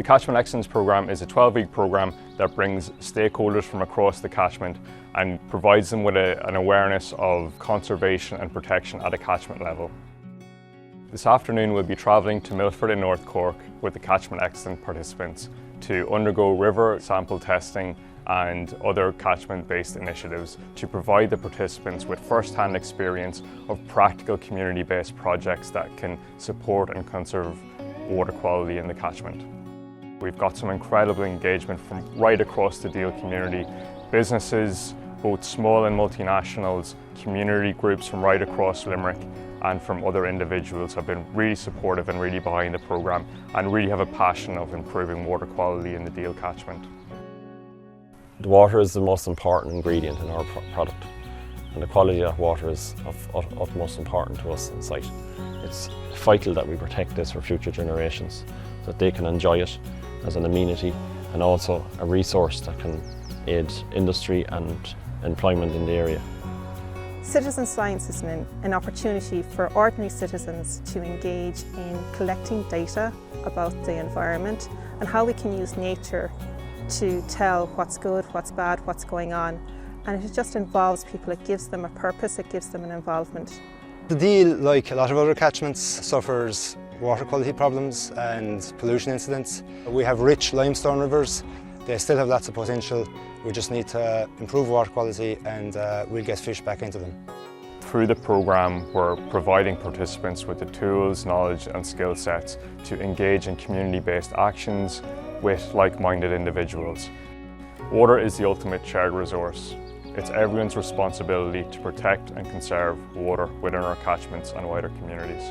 The Catchment Excellence programme is a 12-week programme that brings stakeholders from across the catchment and provides them with an awareness of conservation and protection at a catchment level. This afternoon we'll be travelling to Milford in North Cork with the Catchment Excellence participants to undergo river sample testing and other catchment-based initiatives to provide the participants with first-hand experience of practical community-based projects that can support and conserve water quality in the catchment. We've got some incredible engagement from right across the Deal community. Businesses, both small and multinationals, community groups from right across Limerick and from other individuals have been really supportive and really behind the programme and really have a passion of improving water quality in the Deal catchment. The water is the most important ingredient in our product, and the quality of water is of utmost importance to us on site. It's vital that we protect this for future generations so that they can enjoy it as an amenity and also a resource that can aid industry and employment in the area. Citizen science is an opportunity for ordinary citizens to engage in collecting data about the environment and how we can use nature to tell what's good, what's bad, what's going on. And it just involves people, it gives them a purpose, it gives them an involvement. The Deal, like a lot of other catchments, suffers water quality problems and pollution incidents. We have rich limestone rivers. They still have lots of potential. We just need to improve water quality and we'll get fish back into them. Through the programme, we're providing participants with the tools, knowledge and skill sets to engage in community-based actions with like-minded individuals. Water is the ultimate shared resource. It's everyone's responsibility to protect and conserve water within our catchments and wider communities.